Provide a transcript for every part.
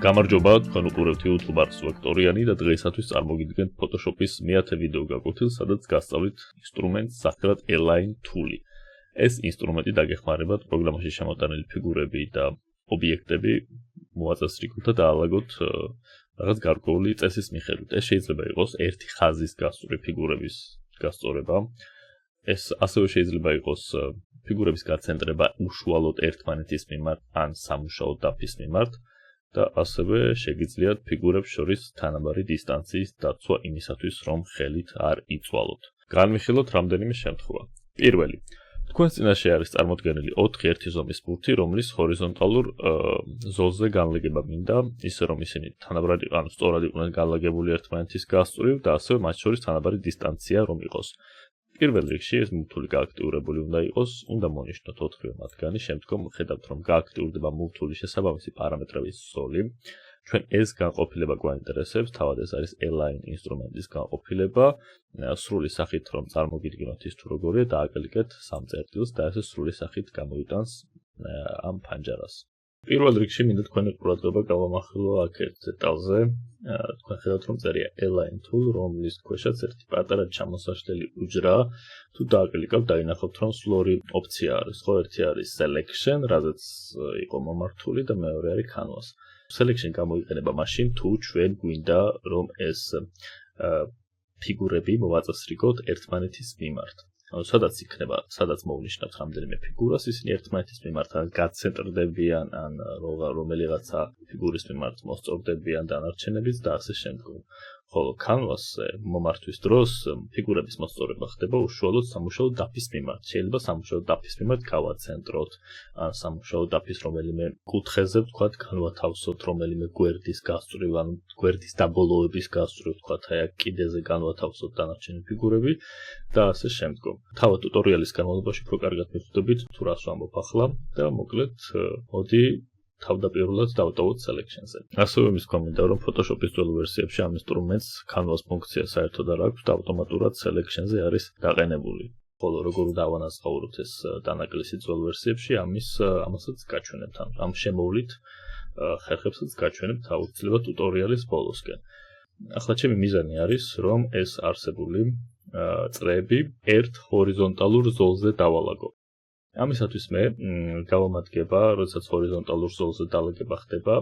გამარჯობა, თქვენ უყურებთ YouTube Ars Vectoriani და დღეისათვის წარმოგიდგენთ Photoshop-ის მეათე ვიდეო გაკვეთილს, სადაც გასწავლით ინსტრუმენტს სახელად Align Tool-ი. ეს ინსტრუმენტი დაგეხმარებათ პროგრამაში შემოტანილი ფიგურები და ობიექტები მოაწესრიგოთ და დაალაგოთ რაღაც გარკვეული წესის მიხედვით. ეს შეიძლება იყოს ერთი ხაზის გასწორი ფიგურების გასწორება. ეს ასევე შეიძლება იყოს ფიგურების გაცენტრება უშუალოდ ერთმანეთის მიმართ ან სამუშაო დაფის მიმართ. და ასევე შეგიძლიათ ფიგურებს შორის თანაბარი დისტანციის დაცვა იმისათვის, რომ ხელით არ იწვალოთ. განვიხილოთ რამდენიმე შემთხვევა. პირველი, თქვენს წინაშე არის წარმოდგენილი 4 ერთი ზომის ბურთი, რომლის ჰორიზონტალურ ზოლზე განლაგება მინდა, ისე რომ ისინი თანაბრად ან სწორად იყვნენ განლაგებული ერთმანეთის გასწვრივ და ასევე მათ შორის თანაბარი დისტანცია რომ იყოს. პირველ რიგში ეს მუქთული გააქტიურებული უნდა იყოს, უნდა მონიშნოთ 4-ვე მათგანი, შემდგომ ხედავთ რომ გააქტიურდება მუქთული შესაბამისი პარამეტრების ზოლი. ჩვენ ეს განყოფილება გვაინტერესებს, თავად ეს არის Align ინსტრუმენტის განყოფილება, სრული სახით რომ წარმოგიდგინოთ ის თუ როგორია, დააკლიკეთ სამ წერტილს და ესე სრული სახით გამოიტანს ამ ფანჯარას. პირველ რიგში მინდა თქვენი ყურადღება გავამახვილო აქ ერთ დეტალზე. თქვენ ხედავთ რომ წერია Align Tool, რომლის ქვეშაც ერთი პატარა ჩამოსაშლელი უჯრაა. თუ დააკლიკავთ, დაინახავთ რომ სულ ორი ოფცია არის. ხო, ერთი არის Selection, რაზეც იყო მომართული და მეორე არის Canvas. Selection გამოიყენება მაშინ, თუ ჩვენ გვინდა რომ ეს ფიგურები მოვაწესრიგოთ ერთმანეთის მიმართ. სადაც მოვნიშნავთ რამდენიმე ფიგურას, ისინი ერთმანეთის მიმართ ან გაცენტრდებიან, ან რომელიღაცა ფიგურის მიმართ მოსწორდებიან დანარჩენებიც და ასე შემდგომ. ხოლო Canvas-ზე მომართვის დროს ფიგურების მოსწორება ხდება უშუალოდ სამუშაო დაფის მიმართ. შეიძლება სამუშაო დაფის მიმართ გავაცენტროთ, ან სამუშაო დაფის რომელიმე კუთხეზე ვთქვათ, განვათავსოთ რომელიმე გვერდის გასწვრივ, ან გვერდის დაბოლოების გასწვრივ, ვთქვათ, აი აქ კიდეზე განვათავსოთ დანარჩენი ფიგურები და ასე შემდგომ. თავად ტუტორიალის განმავლობაში უფრო კარგად მიხვდებით თუ რას ვამბობ ახლა და მოკლედ მოდი თავდაპირველად დავტოვოთ Selection-ზე. ასევე მისქვამდა რომ Photoshop-ის ძველ ვერსიებში ამ ინსტრუმენტს Canvas ფუნქცია საერთოდ არ აქვს და ავტომატურად Selection-ზე არის დაყენებული. ხოლო როგორ დავანაზღაუროთ ეს დანაკლისი ძველ ვერსიებში, ამასაც გაჩვენებთ, ამ შემოვლით ხერხებსაც გაჩვენებთ აუცილებლად ტუტორიალის ბოლოსკენ. ახლა ჩემი მიზანი არის რომ ეს არსებული წრეები ერთ ჰორიზონტალურ ზოლზე დავალაგო. ამისათვის მე გავამადგება, როდესაც ჰორიზონტალურ ზოლზე დალაგება ხდება,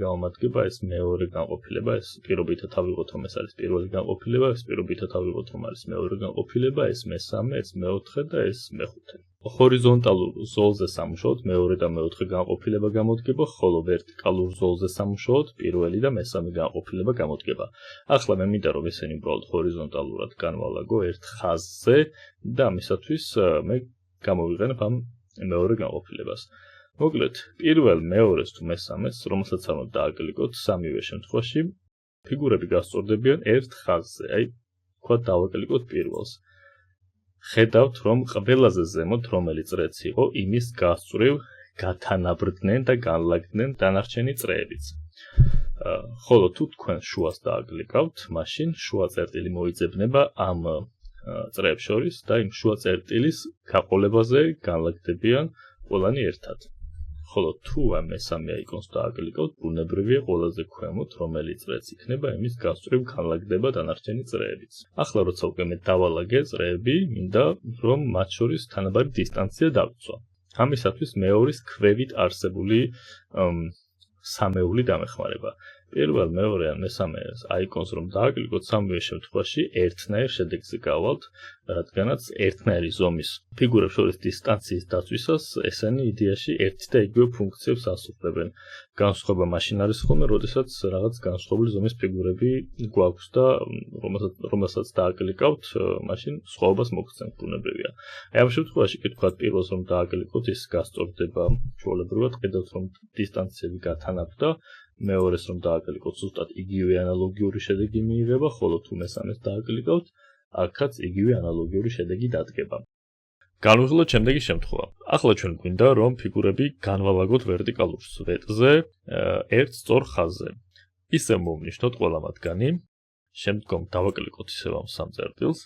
გავამადგება ეს მეორე განყოფილება, ეს პირობითად ავიღოთ რომ ეს არის პირველი განყოფილება, ეს პირობითად ავიღოთ რომ არის მეორე განყოფილება, ეს მესამე, ეს მეოთხე და ეს მეხუთე. ჰორიზონტალურ ზოლზე სამუშაოდ მეორე და მეოთხე განყოფილება გამოდგება, ხოლო ვერტიკალურ ზოლზე სამუშაოდ პირველი და მესამე განყოფილება გამოდგება. ახლა მე მინდა რომ ესენი უბრალოდ ჰორიზონტალურად განვალაგო ერთ ხაზზე და ამისათვის მე გამოვიყენებ ამ მეორე განყოფილებას. მოკლედ, პირველ, მეორეს თუ მესამეს, რომელსაც არ უნდა დააკლიკოთ, სამივე შემთხვევაში ფიგურები გასწორდებიან ერთ ხაზზე. აი, თქვა დავაკლიკოთ პირველს. ხედავთ, რომ ყველაზე ზემოთ რომელი წრეც იყო, იმის გასწვრივ გათანაბრდნენ და განლაგდნენ დანარჩენი წრეებიც. ხოლო თუ თქვენ შუას დააკლიკავთ, მაშინ შუა წერტილი მოიძებნება ამ წრეებს შორის და იმ შუა წერტილის გაყოლებაზე განლაგდებიან ყველანი ერთად. ხოლო თუ ამ მესამე აიკონს დააკლიკავთ, ბუნებრივია ყველაზე ქვემოთ რომელი წრეც იქნება, იმის გასწვრივ განლაგდება დანარჩენი წრეებიც. ახლა როცა უკვე მე დავალაგე წრეები, მინდა რომ მათ შორის თანაბარი დისტანცია დავიცვა. ამისათვის მეორის ქვევით არსებული სამეული დამეხმარება. პირველ, მეორე ან მესამე აიკონს რომ დააკლიკოთ, სამივე შემთხვევაში ერთნაირ შედეგზე გავალთ, რადგანაც ერთნაირი ზომის ფიგურებს შორის დისტანციის დაცვისას ესენი იდეაში ერთი და იგივე ფუნქციებს ასრულებენ. განსხვავება მაშინ არის ხოლმე, როდესაც რაღაც განსხვავებული ზომის ფიგურები გვაქვს და რომელსაც დააკლიკავთ, მაშინ სხვაობას მოგცემთ ბუნებრივია. აი ამ შემთხვევაში კი თქვათ პირველს რომ დააკლიკოთ, ის გასწორდება ჩვეულებრივად, ხედავთ რომ დისტანციები გათანაბრდა. მეორეს რომ დააკლიკოთ, ზუსტად იგივე ანალოგიური შედეგი მიიღება, ხოლო თუ მესამეს დააკლიკავთ, აქაც იგივე ანალოგიური შედეგი დადგება. განვიხილოთ შემდეგი შემთხვევა. ახლა ჩვენ გვინდა რომ ფიგურები განვალაგოთ ვერტიკალურ სვეტზე ერთ სწორ ხაზზე. ისე მოვნიშნოთ ყველა მათგანი, შემდგომ დავაკლიკოთ ისევ ამ სამ წერტილს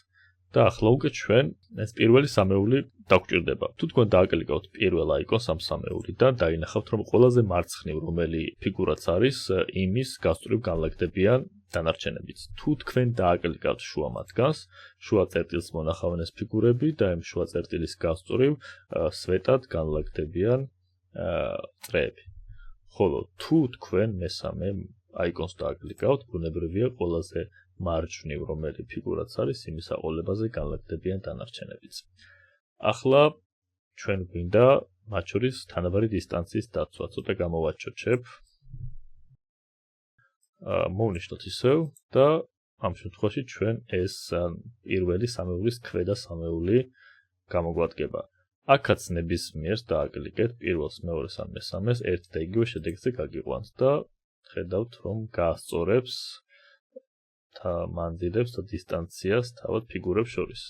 და ახლა უკვე ჩვენ ეს პირველი სამეული დაგვჭირდება. თუ თქვენ დააკლიკავთ პირველ აიკონს ამ სამეულიდან, დაინახავთ რომ ყველაზე მარცხნივ რომელი ფიგურაც არის, იმის გასწვრივ განლაგდებიან დანარჩენებიც. თუ თქვენ დააკლიკავთ შუა მათგანს, შუა წერტილს მონახავენ ეს ფიგურები და იმ შუა წერტილის გასწვრივ სვეტად განლაგდებიან წრეები. ხოლო თუ თქვენ მესამე აიკონს დააკლიკავთ, ბუნებრივია ყველაზე მარჯვნივ რომელი ფიგურაც არის, იმის აყოლებაზე განლაგდებიან დანარჩენებიც. ახლა ჩვენ გვინდა მათ შორის თანაბარი დისტანციის დაცვა, ცოტა გამოვაჩოჩებ. მოვნიშნოთ ისევ და ამ შემთხვევაში ჩვენ ეს პირველი სამეულის ქვედა სამეული გამოგვადგება. აქაც ნებისმიერს დააკლიკეთ პირველს, მეორეს ან მესამეს ერთ და იგივე შედეგზე გაგიყვანთ და ხედავთ რომ გაასწორებს მანძილებს და დისტანციას თავად ფიგურებს შორის.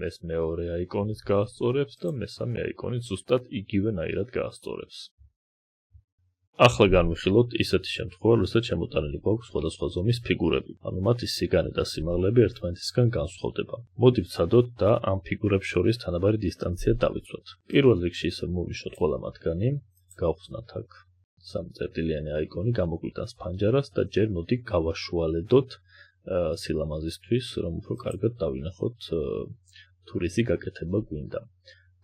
ეს მეორე აიკონიც გაასწორებს და მესამე აიკონიც ზუსტად იგივენაირად გაასწორებს. ახლა განვიხილოთ ისეთი შემთხვევა, როდესაც შემოტანილი გვაქვს სხვადასხვა ზომის ფიგურები, ანუ მათი სიგანე და სიმაღლეები ერთმანეთისგან განსხვავდება. მოდი ვცადოთ და ამ ფიგურებს შორის თანაბარი დისტანცია დავიცვათ. პირველ რიგში ისევ მოვნიშნოთ ყველა მათგანი, გავხსნათ აქ სამწერტილიანი აიკონი, გამოგვიტანს ფანჯარას და ჯერ მოდი გავაშუალედოთ სილამაზისთვის, რომ უფრო კარგად დავინახოთ თუ რისი გაკეთება გვინდა.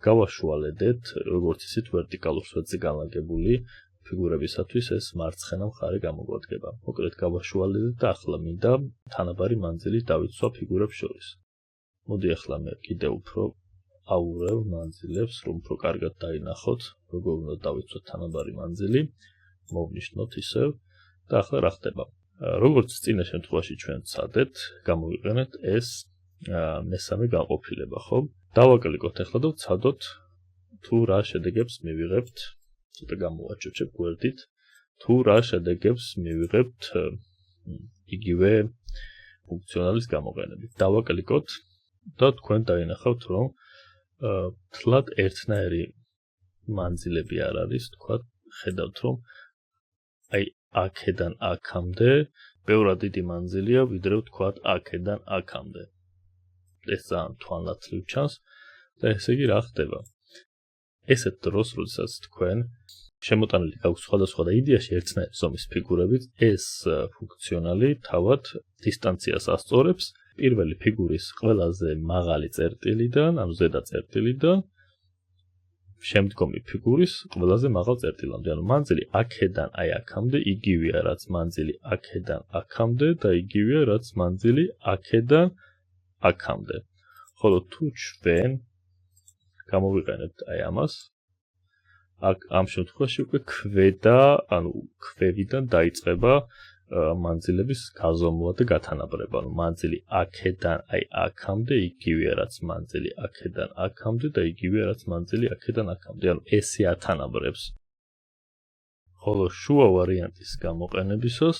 გავაშუალედეთ, როგორც ისეთ ვერტიკალურ სვეტზე განლაგებული ფიგურებისათვის ეს მარცხენა მხარე გამოგვადგება. მოკლედ გავაშუალედეთ და ახლა მინდა თანაბარი მანძილი დავიცვა ფიგურებს შორის. მოდი ახლა მე კიდევ უფრო აურევ მანძილებს, რომ უფრო კარგად დაინახოთ, როგორ უნდა დავიცვათ თანაბარი მანძილი. მოვნიშნოთ ისევ და ახლა რა ხდება? როგორც წინა შემთხვევაში ჩვენ ვცადეთ, გამოვიყენეთ ეს მესამე განყოფილება, ხო? დავაკლიკოთ ახლა და ვცადოთ თუ რა შედეგებს მივიღებთ, ცოტა გამოვაჩოჩებ გვერდით, თუ რა შედეგებს მივიღებთ იგივე ფუნქციონალის გამოყენებით. დავაკლიკოთ და თქვენ დაინახავთ, რომ თლად ერთნაირი მანძილები არ არის, თქვა ხედავთ, რომ აი აქედან აქამდე ბევრად დიდი მანძილია, ვიდრე ვთქვათ აქედან აქამდე. ეს ძალიან თვალნათლივ ჩანს და ესე იგი რა ხდება? ესეთ დროს, როდესაც თქვენ შემოტანილი გაქვს სხვადასხვა და იდეაში ერთნაირი ზომის ფიგურებით, ეს ფუნქციონალი თავად დისტანციას ასწორებს პირველი ფიგურის ყველაზე მაღალი წერტილიდან, ანუ ზედა წერტილიდან შემდგომი ფიგურის ყველაზე მაღალ წერტილამდე, ანუ მანძილი აქედან აი აქამდე იგივეა, რაც მანძილი აქედან აქამდე და იგივეა, რაც მანძილი აქედან აქამდე. ხოლო თუ ჩვენ გამოვიყენებთ აი ამას, აქ ამ შემთხვევაში უკვე ქვედა, ანუ ქვევიდან დაიწყება მანძილების გაზომვა და გათანაბრება. ანუ მანძილი აქედან აი აქამდე იგივეა, რაც მანძილი აქედან აქამდე და იგივეა, რაც მანძილი აქედან აქამდე. ანუ ესე ათანაბრებს. ხოლო შუა ვარიანტის გამოყენებისას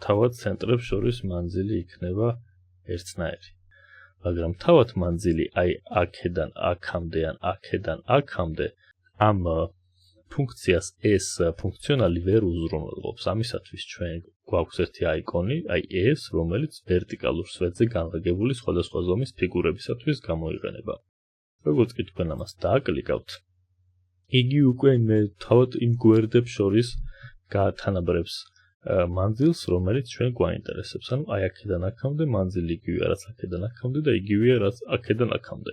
თავად ცენტრებს შორის მანძილი იქნება ერთნაირი. მაგრამ თავად მანძილი აი აქედან აქამდე ან აქედან აქამდე ამ ფუნქციას ეს ფუნქციონალი ვერ უზრუნველყოფს. ამისათვის ჩვენ გვაქვს ერთი აიკონი, აი ეს, რომელიც ვერტიკალურ სვეტზე განლაგებული სხვადასხვა ზომის ფიგურებისათვის გამოიყენება. როგორც კი თქვენ ამას დააკლიკავთ, იგი უკვე თავად იმ გვერდებს შორის გაათანაბრებს მანძილს, რომელიც ჩვენ გვაინტერესებს. ანუ აი აქედან აქამდე მანძილი იგივეა, რაც აქედან აქამდე და იგივეა, რაც აქედან აქამდე.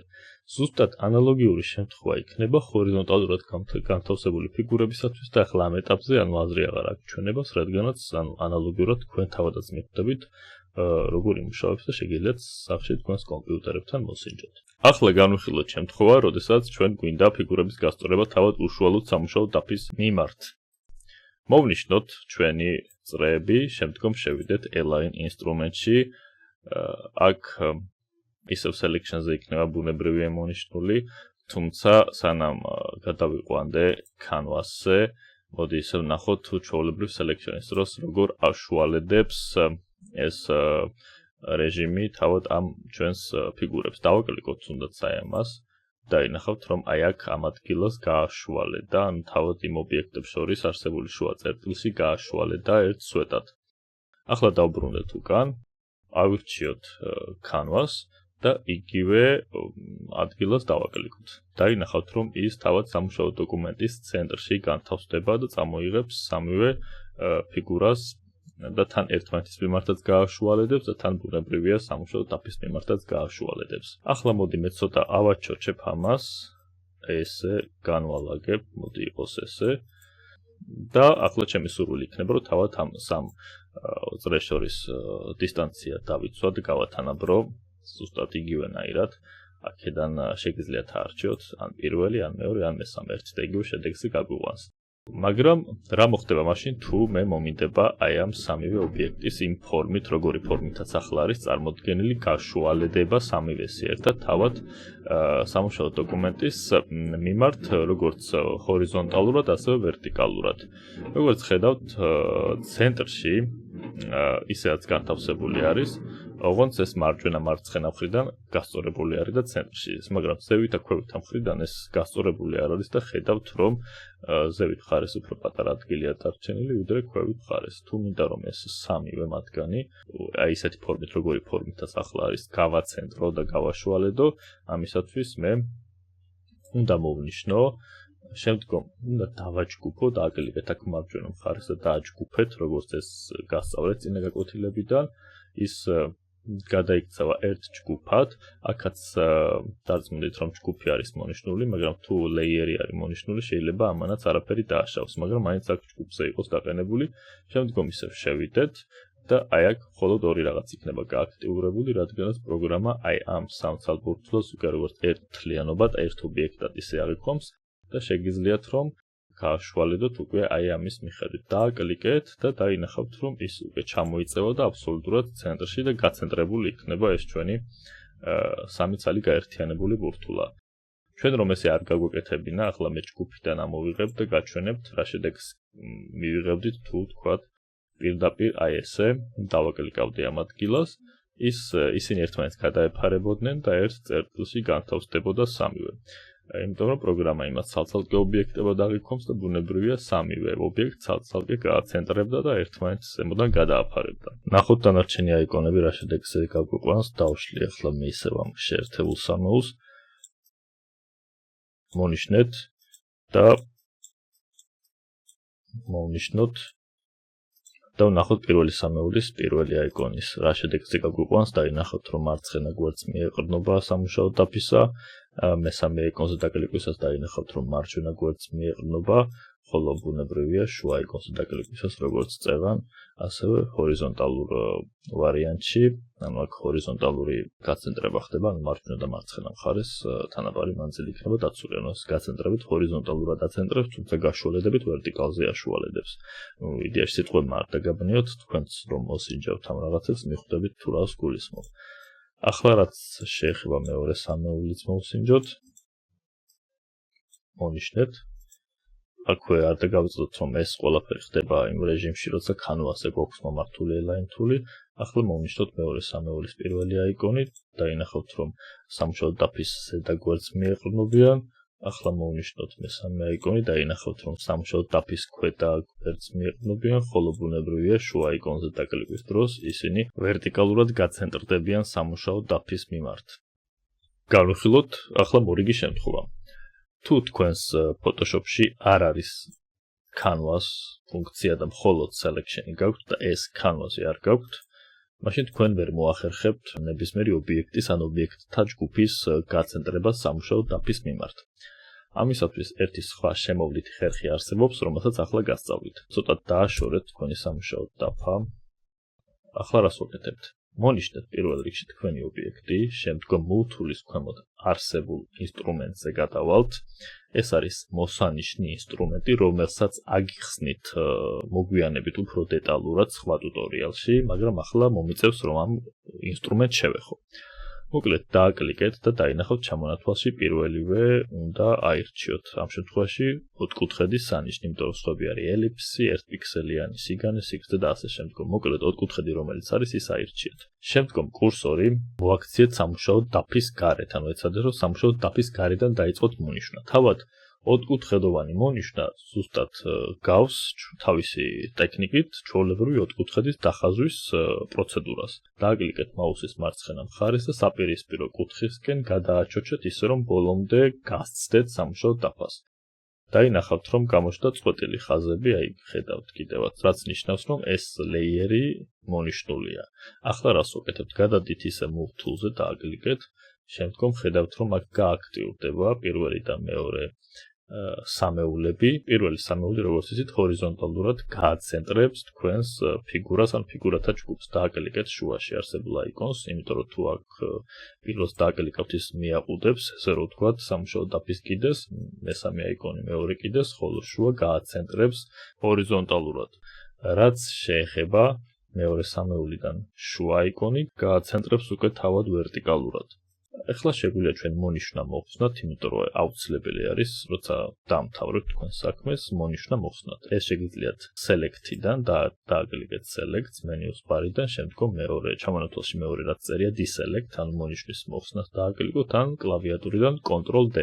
ზუსტად ანალოგიური შემთხვევა იქნება ჰორიზონტალურად განთავსებული ფიგურებისათვის და ახლა ამ ეტაპზე ანუ აზრი აღარ აქვს ჩვენებას, რადგანაც ანუ ანალოგიურად თქვენ თავადაც მიხვდებით, როგორ იმუშავებს და შეგიძლიათ სახში თქვენს კომპიუტერებთან მოსინჯოთ. ახლა განვიხილოთ შემთხვევა, როდესაც ჩვენ გვინდა ფიგურების გასწორება თავად უშუალოდ სამუშაო დაფის მიმართ. მოვნიშნოთ ჩვენი წრეები, შემდგომ შევიდეთ Align ინსტრუმენტში. აქ ისევ selection-ზე იქნება ბუნებრივია მონიშნული, თუმცა სანამ გადავიყვანდე canvas-ზე, მოდი ისევ ნახოთ თუ ჩვეულებრივ selection-ის დროს როგორ აშუალედებს ეს რეჟიმი თავად ამ ჩვენს ფიგურებს. დავაკლიკოთ თუნდაც აი ამას. დაინახავთ, რომ აი აქ ამ ადგილას გააშუალედა, ანუ თავად იმ ობიექტებს შორის არსებული შუა წერტილში გააშუალედა ერთ სვეტად. ახლა დავბრუნდეთ უკან, ავირჩიოთ canvas და იგივე ადგილას დავაკლიკოთ. დაინახავთ, რომ ის თავად სამუშაო დოკუმენტის ცენტრში განთავსდება და წამოიღებს სამივე ფიგურას და თან ერთმანეთის მიმართაც გააშუალედებს და თან ბუნებრივია სამუშაო დაფის მიმართაც გააშუალედებს. ახლა მოდი მე ცოტა ავაჩოჩებ ამას, ესე განვალაგებ, მოდი იყოს ესე. და ახლა ჩემი სურვილი იქნება, რომ თავად ამ სამ წრეს შორის დისტანცია დავიცვათ, გავათანაბრო ზუსტად იგივენაირად. აქედან შეგიძლიათ აარჩიოთ ან პირველი, ან მეორე, ან მესამე ერთი და იგივე შედეგზე გაგვიყვანს. მაგრამ რა მოხდება მაშინ, თუ მე მომინდება აი ამ სამივე ობიექტის იმ ფორმით, როგორი ფორმითაც ახლა არის წარმოდგენილი, გაშუალედება სამივესი ერთად თავად სამუშაო დოკუმენტის მიმართ, როგორც ჰორიზონტალურად, ასევე ვერტიკალურად. როგორც ხედავთ, ცენტრში ისედაც განთავსებული არის, ოღონდ ეს მარჯვენა მარცხენა მხრიდან გასწორებული არის და ცენტრში ის, მაგრამ ზევით და ქვევითა მხრიდან ეს გასწორებული არ არის და ხედავთ, რომ ზევით მხარეს უფრო პატარა ადგილია დარჩენილი, ვიდრე ქვევით მხარეს. თუ მინდა რომ ეს სამივე მათგანი, აი ესეთი ფორმით, როგორი ფორმითაც ახლა არის, გავაცენტრო და გავაშუალედო, ამისათვის მე უნდა მოვნიშნო, შემდგომ უნდა დავაჯგუფო და აკლიკეთ აქ მარჯვენა მხარეს და დააჯგუფეთ, როგორც ეს გასწავლეთ წინა გაკვეთილებიდან, ის გადაიქცევა ერთ ჯგუფად, აქაც დარწმუნდით, რომ ჯგუფი არის მონიშნული, მაგრამ თუ ლეიერი არის მონიშნული, შეიძლება ამანაც არაფერი დააშავს, მაგრამ მაინც აქ ჯგუფზე იყოს დაყენებული, შემდგომ ისევ შევიდეთ და აი აქ მხოლოდ ორი რაღაც იქნება გააქტიურებული, რადგანაც პროგრამა აი ამ სამ ცალბურთულს უკვე როგორც ერთთლიანობად, ერთ ობიექტად ისე აღიქვამს და შეგიძლიათ რომ გააშუალედოთ უკვე აი ამის მიხედვით. დააკლიკეთ და დაინახავთ, რომ ის უკვე ჩამოიწევა და აბსოლუტურად ცენტრში და გაცენტრებული იქნება ეს ჩვენი სამი ცალი გაერთიანებული ბურთულა. ჩვენ რომ ესე არ გაგვეკეთებინა, ახლა მე ჯგუფიდან ამოვიღებ და გაჩვენებთ, რა შედეგს მივიღებდით თუ თქვათ პირდაპირ აი ესე დავაკლიკავდი ამ ადგილას, ისინი ერთმანეთს გადაეფარებოდნენ და ერთ წერტილში განთავსდებოდა სამივე. იმიტომ რომ პროგრამა იმას ცალ-ცალკე ობიექტებად აღიქვამს და ბუნებრივია სამივე ობიექტს ცალ-ცალკე გააცენტრებდა და ერთმანეთს ზემოდან გადააფარებდა. ნახოთ დანარჩენი აიკონები რა შედეგს გაგვიყვანს, დავშლი ახლა მე ისევ ამ შეერთებულ სამეულს. მონიშნეთ და მოვნიშნოთ და ვნახოთ პირველი სამეულის პირველი აიკონის რა შედეგს გაგვიყვანს, დაინახოთ რომ მარცხენა გვერდს მიეყრდნობა სამუშაო დაფისა, მესამე აიკონზე დაკლიკვისას დაინახავთ, რომ მარჯვენა გვერდს მიეყრდნობა, ხოლო ბუნებრივია შუა აიკონზე დაკლიკვისას როგორც წევან, ასევე ჰორიზონტალურ ვარიანტში, ანუ აქ ჰორიზონტალური გაცენტრება ხდება, ანუ მარჯვენა და მარცხენა მხარეს თანაბარი მანძილი იქნება დაცული, ანუ ეს გაცენტრებით ჰორიზონტალურად აცენტრებს, თუმცა გაშუალედებით ვერტიკალზე აშუალედებს. იდეაში სიტყვებმა არ დაგაბნიოთ, თქვენც რომ მოსინჯავთ ამ რაღაცებს, მიხვდებით თუ რას გულისხმობ. ახლა რაც შეეხება მეორე სამეულიც მოვსინჯოთ. მონიშნეთ. აქვე არ დაგავიწყდოთ, რომ ეს ყველაფერი ხდება იმ რეჟიმში, როცა canvas-ზე გვაქვს მომართული align tool-ი. ახლა მოვნიშნოთ მეორე სამეულის პირველი აიკონი, დაინახავთ, რომ სამუშაო დაფის ზედა გვერდს მიეყრდნობიან. ახლა მოვნიშნოთ მესამე აიკონი, დაინახავთ, რომ სამუშაო დაფის ქვედა გვერდს მიეყრდნობიან, ხოლო ბუნებრივია შუა აიკონზე დაკლიკვის დროს ისინი ვერტიკალურად გაცენტრდებიან სამუშაო დაფის მიმართ. განვიხილოთ ახლა მორიგი შემთხვევა. თუ თქვენს Photoshop-ში არ არის canvas ფუნქცია და მხოლოდ selection-ი გაქვთ და ეს canvas-ი არ გაქვთ, მაშინ თქვენ ვერ მოახერხებთ ნებისმიერი ობიექტის ან ობიექტთა ჯგუფის გაცენტრებას სამუშაო დაფის მიმართ. ამისათვის ერთი სხვა შემოვლითი ხერხი არსებობს, რომელსაც ახლა გასწავლით. ცოტა დააშორეთ თქვენი სამუშაო დაფა. ახლა რას ვაკეთებთ? მონიშნეთ პირველ რიგში თქვენი ობიექტი, შემდგომ მოვთულის ქვემოთ არსებულ ინსტრუმენტზე გადავალთ. ეს არის მოსანიშნი ინსტრუმენტი, რომელსაც აგიხსნით მოგვიანებით უფრო დეტალურად სხვა ტუტორიალში, მაგრამ ახლა მომიწევს რომ ამ ინსტრუმენტს შევეხო. მოკლედ დააკლიკეთ და დაინახავთ ჩამონათვალში პირველივე უნდა აირჩიოთ. ამ შემთხვევაში ოთხკუთხედის სანიშნი, იმიტომ რომ სხვები არის ელიფსი, ერთპიქსელიანი, სიგანე, სიგრძე და ასე შემდგომ. მოკლედ ოთხკუთხედი რომელიც არის ის აირჩიეთ. შემდგომ კურსორი მოაქციეთ სამუშაო დაფის გარეთ, ანუ ეცადეთ რომ სამუშაო დაფის გარედან დაიწყოთ მონიშნა. თავად ოთხკუთხედოვანი მონიშნა ზუსტად გავს თავისი ტექნიკით ჩვეულებრივი ოთხკუთხედის დახაზვის პროცედურას. დააკლიკეთ მაუსის მარცხენა მხარეს და საპირისპირო კუთხისკენ გადააჩოჩეთ ისე რომ ბოლომდე გასცდეთ სამუშაო დაფას. დაინახავთ რომ გამოჩნდა წყვეტილი ხაზები, აი ხედავთ კიდევაც, რაც ნიშნავს რომ ეს ლეიერი მონიშნულია. ახლა რას ვაკეთებთ? გადადით ისე move tool-ზე დააკლიკეთ, შემდგომ ხედავთ რომ აქ გააქტიურდება პირველი და მეორე სამეულები. პირველი სამეული როგორც იცით ჰორიზონტალურად გააცენტრებს თქვენს ფიგურას ან ფიგურათა ჯგუფს. დააკლიკეთ შუაში არსებულ აიკონს, იმიტომ რომ თუ აქ პირველს დააკლიკავთ ის მიაყუდებს, ესე რომ ვთქვათ, სამუშაო დაფის კიდეს, მესამე აიკონი, მეორე კიდეს, ხოლო შუა გააცენტრებს ჰორიზონტალურად. რაც შეეხება მეორე სამეულიდან შუა აიკონი გააცენტრებს უკვე თავად ვერტიკალურად. ეხლა შეგვიძლია ჩვენ მონიშნა მოხსნათ, იმიტომ რომ აუცილებელი არის, როცა დამთავრებთ თქვენ საქმეს, მონიშნა მოხსნათ. ეს შეგიძლიათ select-დან დააკლიკეთ select menus bar-დან, შემდგომ მეორე ჩამონათვალში მეორე რაც წერია deselect, ანუ მონიშნის მოხსნას დააკლიკოთ, ან კლავიატურიდან Ctrl-D.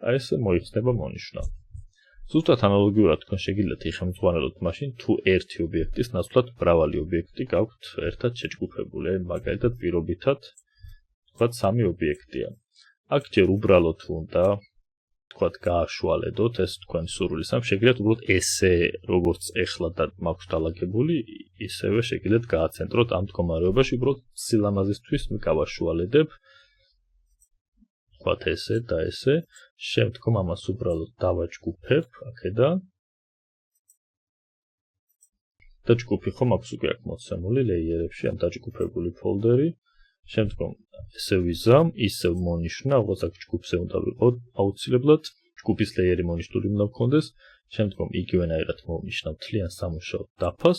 აი ესე მოიხსნება მონიშნა. ზუსტად ანალოგიურად თქვენ შეგიძლიათ იხელმძღვანელოთ მაშინ, თუ ერთი ობიექტის ნაცვლად მრავალი ობიექტი გაქვთ ერთად შეჯგუფებული, მაგალითად პირობითად თქვათ სამი ობიექტია. აქ ჯერ უბრალოდ უნდა თქვათ გააშუალედოთ ეს თქვენი სურვილის ამ შეგიძლიათ უბრალოდ ესე როგორც ეხლა და მაქვს დალაგებული, ისევე შეგიძლიათ გააცენტროთ ამ მდგომარეობაში, უბრალოდ სილამაზისთვის გავაშუალედებ. თქვათ ესე და ესე, შემდგომ ამას უბრალოდ დავაჯგუფებ აქედან. და ჯგუფი ხომ აქვს უკვე აქ მოცემული ლეიერებში ამ დაჯგუფებული ფოლდერი. შემდგომ ესე ვიზამ, ისევ მონიშნა, როგორც აქ ჯგუფზე უნდა ვიყოთ, აუცილებლად ჯგუფის ლეიერი მონიშნული უნდა გქონდეს, შემდგომ იგივენაირად მოვნიშნავ მთლიან სამუშაო დაფას,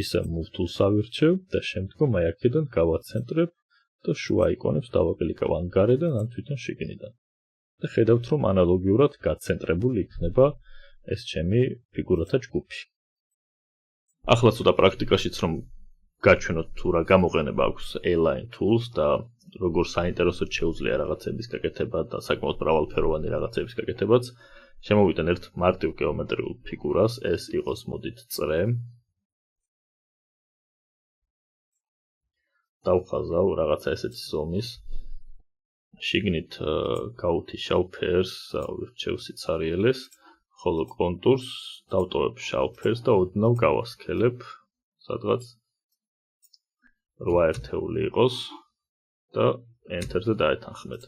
ისე move tool-ს ავირჩევ და შემდგომ აი აქედან გავაცენტრებ და შუა აიკონებს დავაკლიკავ ან გარედან, ან თვითონ შიგნიდან. და ხედავთ რომ ანალოგიურად გაცენტრებული იქნება ეს ჩემი ფიგურათა ჯგუფი. ახლა ცოტა პრაქტიკაშიც რომ გაჩვენოთ თუ რა გამოყენება აქვს align tools და როგორ საინტერესოდ შეუძლია რაღაცების გაკეთება და საკმაოდ მრავალფეროვანი რაღაცების გაკეთებაც, შემოვიდნენ ერთ მარტივ გეომეტრიულ ფიგურას, ეს იყოს მოდით წრე. დავხაზავ რაღაცა ესეთი ზომის. შიგნით გავუთიშავ ფერს, ვირჩევ სიცარიელეს, ხოლო კონტურს დავტოვებ შავ ფერს და ოდნავ გავასქელებ, სადღაც 8 ერთეული იყოს და enter-ზე დაეთანხმეთ.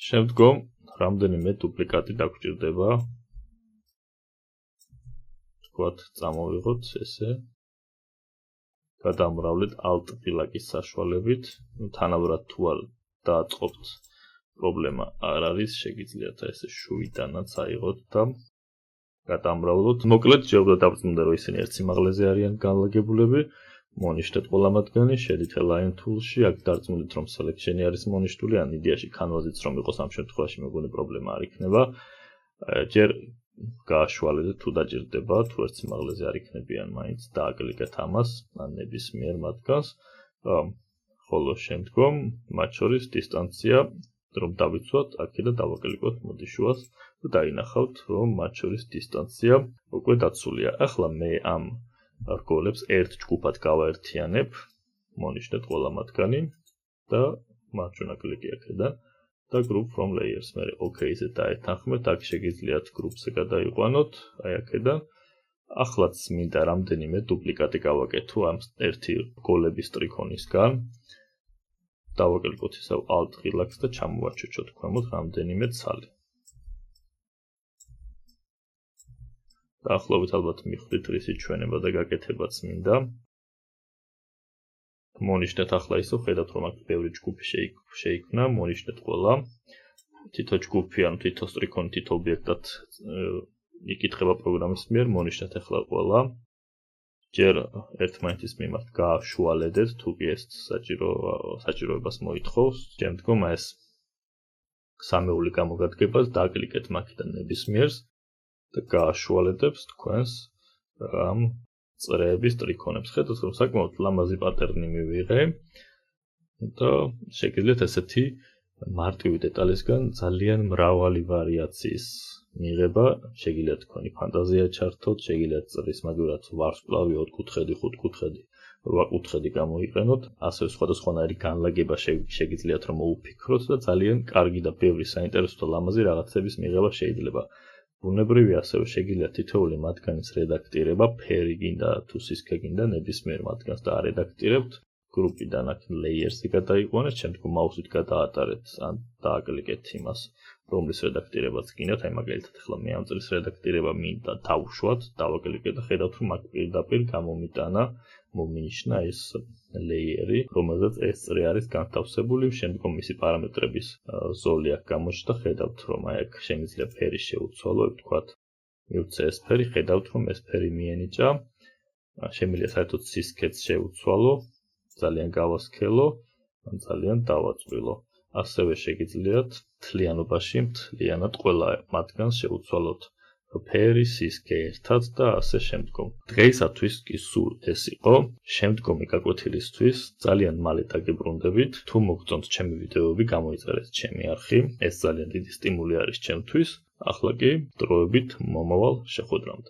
შემდგომ რამდენიმე დუპლიკატი დაგვჭირდება. თქვათ წამოვიღოთ ესე. გადამრავლეთ alt პილაკის საშუალებით, თანაბრად თუ არ დააწყობთ პრობლემა არ არის, შეგიძლიათ ესე შუიდანაც აიღოთ და გადამრავლოთ. მოკლედ ჯერა დავწმუნდა რომ ისინი ერთ სიმაღლეზე არიან განლაგებულები. მონიშნეთ ყველა მათგანი, შედით align tool-ში, აქ დარწმუნდით რომ selection-ი არის მონიშნული, ან იდეაში canvas-იც რომ იყოს ამ შემთხვევაში მეგონი პრობლემა არ იქნება. ჯერ გააშუალეთ თუ დაჭირდება, თუ ერთ სიმაღლეზე არ იქნებიან მაინც, დააკლიკეთ ამას, ან ნებისმიერ მათგანს, ხოლო შემდგომ მათ შორის დისტანცია რომ დავიცვათ, აქედან დავაკლიკოთ მოდი შუას და დაინახავთ რომ მათ შორის დისტანცია უკვე დაცულია. ახლა მე ამ რგოლებს ერთ ჯგუფად გავაერთიანებ, მონიშნეთ ყველა მათგანი და მარჯვენა კლიკი აქედან და group from layers. მე OK-ზე დაეთანხმეთ, აქ შეგიძლიათ group-ზე გადაიყვანოთ, აი აქედან. ახლაც მინდა რამდენიმე დუპლიკატი გავაკეთო ამ ერთი რგოლების ტრიქონისგან. დავაკლიკოთ ისევ alt ღილაკს და ჩამოვაჩოჩოთ ქვემოთ რამდენიმე ცალი. დაახლოებით ალბათ მიხვდით რისი ჩვენება და გაკეთებაც მინდა. მონიშნეთ ახლა ისო, ხედავთ რომ აქ ბევრი ჯგუფი შეიქმნა, მონიშნეთ ყველა. თითო ჯგუფი ან თითო ტრიქონი თითო ობიექტად იკითხება პროგრამის მიერ, მონიშნეთ ახლა ყველა. ჯერ ერთმანეთის მიმართ გააშუალედეთ, თუ კი ეს საჭიროებას მოითხოვს. შემდგომ ეს სამეული გამოგადგებას დააკლიკეთ მაქედან ნებისმიერს და გააშუალედებს თქვენს ამ წრეების ტრიქონებს. ხედავთ რომ საკმაოდ ლამაზი პატერნი მივიღე და შეგიძლიათ ესეთი მარტივი დეტალისგან ძალიან მრავალი ვარიაციის მიღება, შეგიძლიათ თქვენი ფანტაზია ჩართოთ, შეგიძლიათ წრის მაგივრად ვარსკვლავი, ოთხკუთხედი, ხუთკუთხედი, რვაკუთხედი გამოიყენოთ, ასე სხვადასხვანაირი განლაგება შეგიძლიათ რომ მოუფიქროთ და ძალიან კარგი და ბევრი საინტერესო და ლამაზი რაღაცების მიღება შეიძლება. ბუნებრივია ასევე შეგიძლიათ თითოეული მათგანის რედაქტირება, ფერი გინდა თუ სისქე გინდა ნებისმიერ მათგანს და არედაქტირებთ. Grupიდან აქ layers-ი გადაიყვანეთ, შემდგომ მაუსით გადაატარეთ ან დააკლიკეთ იმას, რომლის რედაქტირებაც გინდათ, აი მაგალითად ახლა მე ამ წრის რედაქტირება მინდა დავუშვათ, დავაკლიკეთ და ხედავთ რომ აქ პირდაპირ გამომიტანა, მომინიშნა ეს layer-ი, რომელზეც ეს წრი არის განთავსებული, შემდგომ მისი პარამეტრების ზოლი აქ გამოჩნდა, ხედავთ რომ აი აქ შემიძლია ფერი შეუცვალო, ვთქვათ, მივცე ეს ფერი, ხედავთ რომ ეს ფერი მიენიჭა, შემიძლია საერთოდ სისქეც შეუცვალო, ძალიან გავასქელო, ან ძალიან დავაწვრილო. ასევე შეგიძლიათ მთლიანობაში მთლიანად ყველა მათგანს შეუცვალოთ. ფერი, სისქე ერთად და ასე შემდგომ. დღეისათვის კი სულ ეს იყო. შემდგომი გაკვეთილისთვის ძალიან მალე დაგებრუნდებით. თუ მოგწონთ ჩემი ვიდეოები, გამოიწერეთ ჩემი არხი. ეს ძალიან დიდი სტიმული არის ჩემთვის. ახლა კი დროებით მომავალ შეხვედრამდე.